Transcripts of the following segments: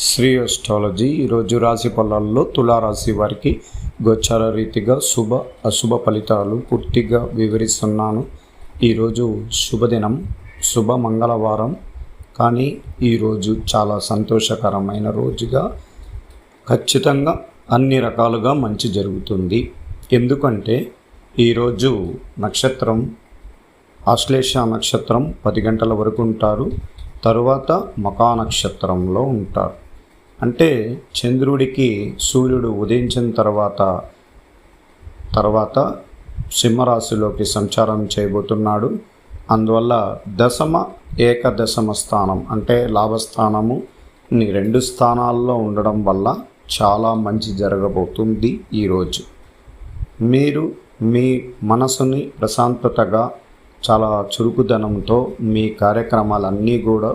Shri astrology ఈరోజు రాశి ఫలాల్లో తులారాశి వారికి గోచార రీతిగా అశుభ ఫలితాలు పూర్తిగా వివరిస్తున్నాను. ఈరోజు శుభదినం, శుభ మంగళవారం, కానీ ఈరోజు చాలా సంతోషకరమైన రోజుగా ఖచ్చితంగా అన్ని రకాలుగా మంచి జరుగుతుంది. ఎందుకంటే ఈరోజు నక్షత్రం ఆశ్లేష నక్షత్రం 10 గంటల వరకు ఉంటారు. తరువాత మకా నక్షత్రంలో ఉంటారు. అంటే చంద్రుడికి సూర్యుడు ఉదయించిన తర్వాత సింహరాశిలోకి సంచారం చేయబోతున్నాడు. అందువల్ల ఏకదశమ స్థానం అంటే లాభస్థానము ఈ 2 స్థానాల్లో ఉండడం వల్ల చాలా మంచి జరగబోతుంది. ఈరోజు మీరు మీ మనసుని ప్రశాంతతగా చాలా చురుకుదనంతో మీ కార్యక్రమాలన్నీ కూడా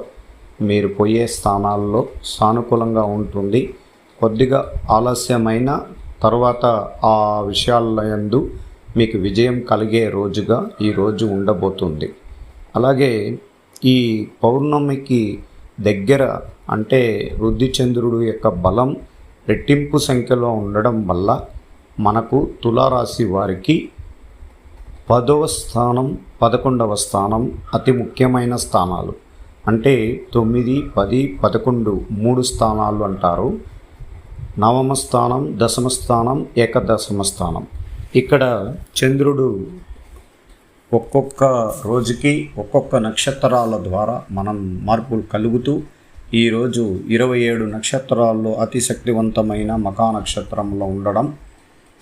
మీరు పోయే స్థానాల్లో సానుకూలంగా ఉంటుంది. కొద్దిగా ఆలస్యమైన తర్వాత ఆ విషయాల యందు మీకు విజయం కలిగే రోజుగా ఈరోజు ఉండబోతుంది. అలాగే ఈ పౌర్ణమికి దగ్గర అంటే వృద్ధిచంద్రుడు యొక్క బలం రెట్టింపు సంఖ్యలో ఉండడం వల్ల మనకు తులారాశి వారికి 10వ స్థానం, 11వ స్థానం అతి ముఖ్యమైన స్థానాలు. అంటే 9, 10, 11 3 స్థానాలు అంటారు. 9వ స్థానం, 10వ స్థానం, ఏకదశమ స్థానం. ఇక్కడ చంద్రుడు ఒక్కొక్క రోజుకి ఒక్కొక్క నక్షత్రాల ద్వారా మనం మార్పులు కలుగుతూ ఈరోజు 27 నక్షత్రాల్లో అతి శక్తివంతమైన మకా నక్షత్రంలో ఉండడం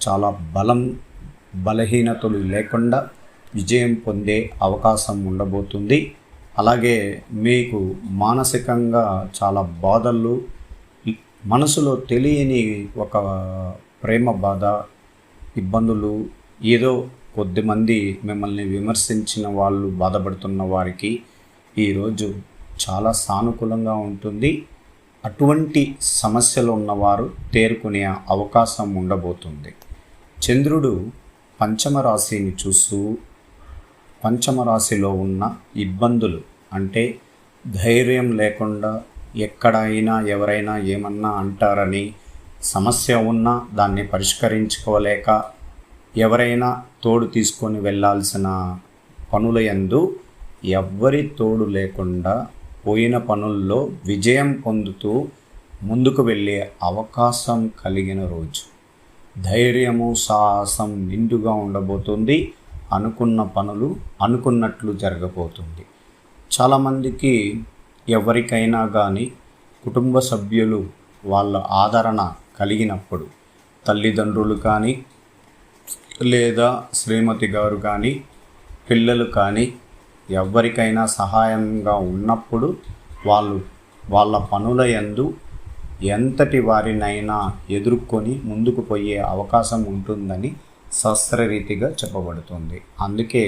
చాలా బలహీనతలు లేకుండా విజయం పొందే అవకాశం ఉండబోతుంది. అలాగే మీకు మానసికంగా చాలా బాధలు, మనసులో తెలియని ఒక ప్రేమ బాధ, ఇబ్బందులు, ఏదో కొద్దిమంది మిమ్మల్ని విమర్శించిన వాళ్ళు బాధపడుతున్న వారికి ఈరోజు చాలా సానుకూలంగా ఉంటుంది. అటువంటి సమస్యలు ఉన్నవారు తేరుకునే అవకాశం ఉండబోతుంది. చంద్రుడు పంచమ రాశిని చూస్తూ పంచమ రాశిలో ఉన్న ఇబ్బందులు అంటే ధైర్యం లేకుండా ఎక్కడైనా ఎవరైనా ఏమన్నా అంటారని సమస్య ఉన్నా దాన్ని పరిష్కరించుకోలేక ఎవరైనా తోడు తీసుకొని వెళ్ళాల్సిన పనుల యందు ఎవ్వరి తోడు లేకుండా పోయిన పనుల్లో విజయం పొందుతూ ముందుకు వెళ్ళే అవకాశం కలిగిన రోజు. ధైర్యము, సాహసం నిండుగా ఉండబోతుంది. అనుకున్న పనులు అనుకున్నట్లు జరగబోతుంది. చాలామందికి ఎవరికైనా కానీ కుటుంబ సభ్యులు వాళ్ళ ఆదరణ కలిగినప్పుడు, తల్లిదండ్రులు కానీ లేదా శ్రీమతి గారు కానీ పిల్లలు కానీ ఎవరికైనా సహాయంగా ఉన్నప్పుడు వాళ్ళ పనుల యందు ఎంతటి వారినైనా ఎదుర్కొని ముందుకు పోయే అవకాశం ఉంటుందని శాస్త్రరీతిగా చెప్పబడుతుంది. అందుకే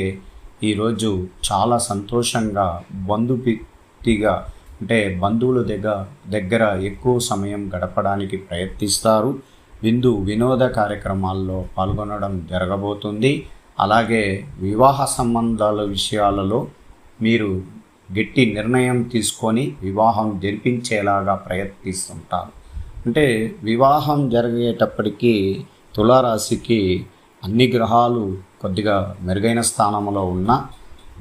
ఈరోజు చాలా సంతోషంగా బంధుప్రీతిగా అంటే బంధువుల దగ్గర ఎక్కువ సమయం గడపడానికి ప్రయత్నిస్తారు. వినోద కార్యక్రమాల్లో పాల్గొనడం జరగబోతుంది. అలాగే వివాహ సంబంధాల విషయాలలో మీరు గట్టి నిర్ణయం తీసుకొని వివాహం జరిపించేలాగా ప్రయత్నిస్తుంటారు. అంటే వివాహం జరిగేటప్పటికీ తులారాశికి అన్ని గ్రహాలు కొద్దిగా మెరుగైన స్థానంలో ఉన్న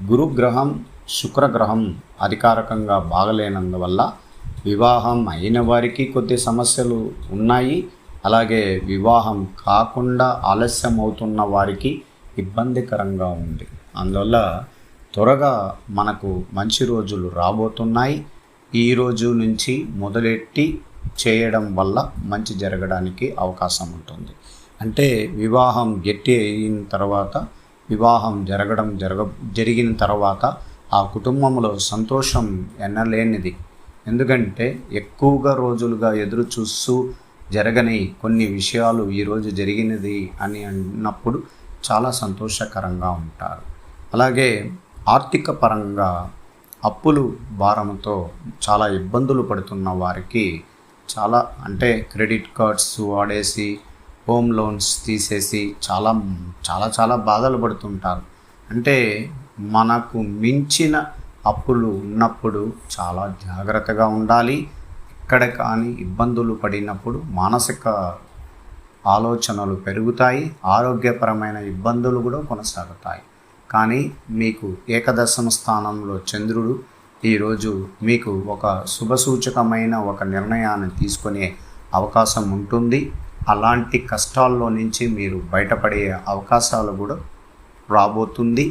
గురుగ్రహం, శుక్రగ్రహం అధికారకంగా బాగలేనందువల్ల వివాహం అయిన వారికి కొద్ది సమస్యలు ఉన్నాయి. అలాగే వివాహం కాకుండా ఆలస్యం అవుతున్న వారికి ఇబ్బందికరంగా ఉంది. అందువల్ల త్వరగా మనకు మంచి రోజులు రాబోతున్నాయి. ఈ రోజు నుంచి మొదలెట్టి చేయడం వల్ల మంచి జరగడానికి అవకాశం ఉంటుంది. అంటే వివాహం గట్టి అయిన తర్వాత, వివాహం జరిగిన తర్వాత ఆ కుటుంబంలో సంతోషం ఎన్నలేనిది. ఎందుకంటే ఎక్కువగా రోజులుగా ఎదురు చూస్తూ జరగని కొన్ని విషయాలు ఈరోజు జరిగినది అని అన్నప్పుడు చాలా సంతోషకరంగా ఉంటారు. అలాగే ఆర్థిక పరంగా అప్పులు భారంతో చాలా ఇబ్బందులు పడుతున్న వారికి అంటే క్రెడిట్ కార్డ్స్ వాడేసి హోమ్ లోన్స్ తీసేసి చాలా బాధలు పడుతుంటారు. అంటే మనకు మించిన అప్పులు ఉన్నప్పుడు చాలా జాగ్రత్తగా ఉండాలి. ఎక్కడ కానీ ఇబ్బందులు పడినప్పుడు మానసిక ఆలోచనలు పెరుగుతాయి, ఆరోగ్యపరమైన ఇబ్బందులు కూడా కొనసాగుతాయి. కానీ మీకు ఏకదశమ స్థానంలో చంద్రుడు ఈరోజు మీకు ఒక శుభసూచకమైన ఒక నిర్ణయాన్ని తీసుకునే అవకాశం ఉంటుంది. అలాంటి కష్టాల్లో నుంచి మీరు బయటపడే అవకాశాలు కూడా రాబోతుంది.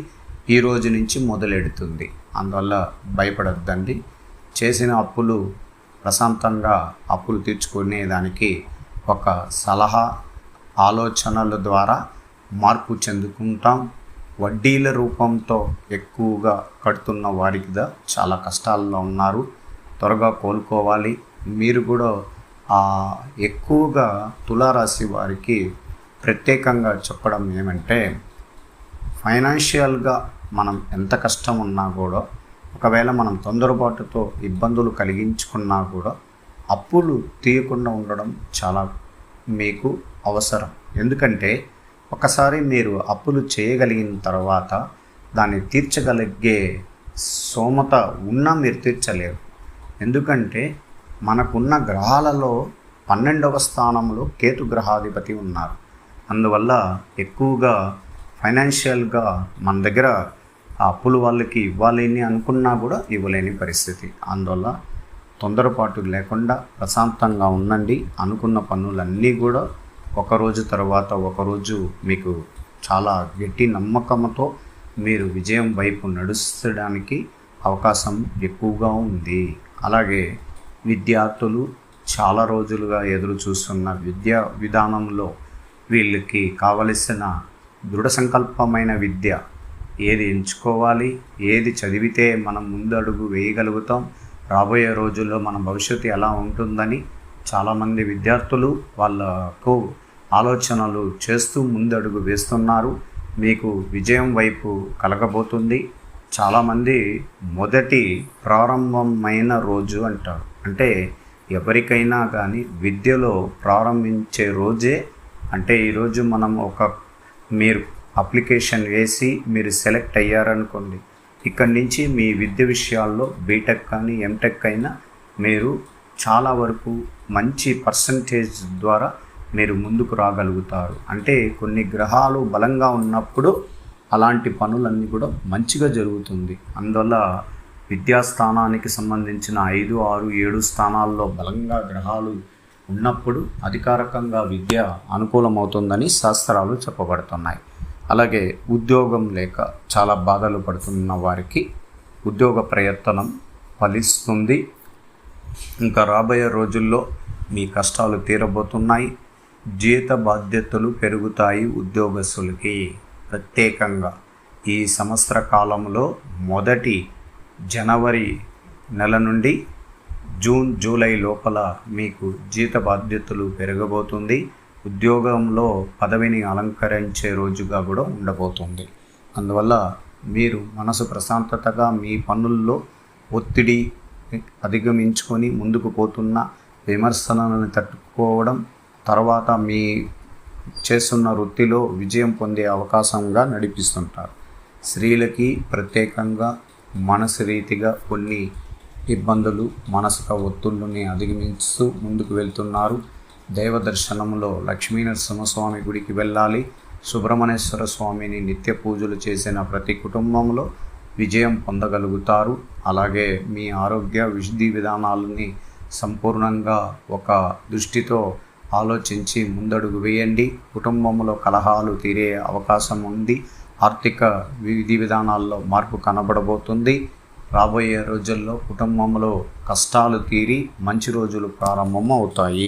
ఈ రోజు నుంచి మొదలెడుతుంది. అందువల్ల భయపడొద్దండి. చేసిన అప్పులు ప్రశాంతంగా అప్పులు తీర్చుకునేదానికి ఒక సలహా, ఆలోచనల ద్వారా మార్పు చెందుకుంటాం. వడ్డీల రూపంతో ఎక్కువగా కడుతున్న వారికి చాలా కష్టాల్లో ఉన్నారు. త్వరగా కోలుకోవాలి. మీరు కూడా ఎక్కువగా తులారాశి వారికి ప్రత్యేకంగా చెప్పడం ఏమంటే, ఫైనాన్షియల్గా మనం ఎంత కష్టం ఉన్నా కూడా, ఒకవేళ మనం తొందరపాటుతో ఇబ్బందులు కలిగించుకున్నా కూడా అప్పులు తీయకుండా ఉండడం చాలా మీకు అవసరం. ఎందుకంటే ఒకసారి మీరు అప్పులు చేయగలిగిన తర్వాత దాన్ని తీర్చగలిగే స్తోమత ఉన్నా మీరు తీర్చలేరు. ఎందుకంటే మనకున్న గ్రహాలలో 12వ స్థానంలో కేతు గ్రహాధిపతి ఉన్నారు. అందువల్ల ఎక్కువగా ఫైనాన్షియల్గా మన దగ్గర ఆ అప్పులు వాళ్ళకి ఇవ్వాలని అనుకున్నా కూడా ఇవ్వలేని పరిస్థితి. అందువల్ల తొందరపాటు లేకుండా ప్రశాంతంగా ఉండండి. అనుకున్న పనులన్నీ కూడా ఒకరోజు తర్వాత ఒకరోజు మీకు చాలా గట్టి నమ్మకంతో మీరు విజయం వైపు నడుచడానికి అవకాశం ఎక్కువగా ఉంది. అలాగే విద్యార్థులు చాలా రోజులుగా ఎదురు చూస్తున్న విద్యా విధానంలో వీళ్ళకి కావలసిన దృఢ సంకల్పమైన విద్య ఏది ఎంచుకోవాలి, ఏది చదివితే మనం ముందడుగు వేయగలుగుతాం, రాబోయే రోజుల్లో మన భవిష్యత్తు ఎలా ఉంటుందని చాలామంది విద్యార్థులు వాళ్ళకు ఆలోచనలు చేస్తూ ముందడుగు వేస్తున్నారు. మీకు విజయం వైపు కలగబోతుంది. చాలామంది మొదటి ప్రారంభమైన రోజు అంటారు. అంటే ఎవరికైనా కానీ విద్యలో ప్రారంభించే రోజే, అంటే ఈరోజు మనం మీరు అప్లికేషన్ వేసి మీరు సెలెక్ట్ అయ్యారనుకోండి, ఇక్కడి నుంచి మీ విద్య విషయాల్లో బీటెక్ కానీ ఎంటెక్ అయినా మీరు చాలా వరకు మంచి పర్సంటేజ్ ద్వారా మీరు ముందుకు రాగలుగుతారు. అంటే కొన్ని గ్రహాలు బలంగా ఉన్నప్పుడు అలాంటి పనులన్నీ కూడా మంచిగా జరుగుతుంది. అందువల్ల విద్యాస్థానానికి సంబంధించిన 5, 6, 7 స్థానాల్లో బలంగా గ్రహాలు ఉన్నప్పుడు అధికారికంగా విద్య అనుకూలమవుతుందని శాస్త్రాలు చెప్పబడుతున్నాయి. అలాగే ఉద్యోగం లేక చాలా బాధలు పడుతున్న వారికి ఉద్యోగ ప్రయత్నం ఫలిస్తుంది. ఇంకా రాబోయే రోజుల్లో మీ కష్టాలు తీరబోతున్నాయి. జీత బాధ్యతలు పెరుగుతాయి ఉద్యోగస్తులకి. ప్రత్యేకంగా ఈ సంవత్సర కాలంలో మొదటి జనవరి నెల నుండి జూన్, జూలై లోపల మీకు జీత బాధ్యతలు పెరగబోతుంది. ఉద్యోగంలో పదవిని అలంకరించే రోజుగా కూడా ఉండబోతుంది. అందువల్ల మీరు మనసు ప్రశాంతతగా మీ పనుల్లో ఒత్తిడి అధిగమించుకొని ముందుకు పోతున్న విమర్శలను తట్టుకోవడం, తర్వాత మీ చేస్తున్న వృత్తిలో విజయం పొందే అవకాశంగా నడిపిస్తుంటారు. స్త్రీలకి ప్రత్యేకంగా మనసు రీతిగా కొన్ని ఇబ్బందులు, మానసిక ఒత్తిళ్ళని అధిగమిస్తూ ముందుకు వెళ్తున్నారు. దైవ దర్శనంలో లక్ష్మీనరసింహస్వామి గుడికి వెళ్ళాలి. సుబ్రహ్మణ్యేశ్వర స్వామిని నిత్య పూజలు చేసిన ప్రతి కుటుంబంలో విజయం పొందగలుగుతారు. అలాగే మీ ఆరోగ్య విధి విధానాలని సంపూర్ణంగా ఒక దృష్టితో ఆలోచించి ముందడుగు వేయండి. కుటుంబంలో కలహాలు తీరే అవకాశం ఉంది. ఆర్థిక విధి విధానాల్లో మార్పు కనబడబోతుంది. రాబోయే రోజుల్లో కుటుంబంలో కష్టాలు తీరి మంచి రోజులు ప్రారంభం అవుతాయి.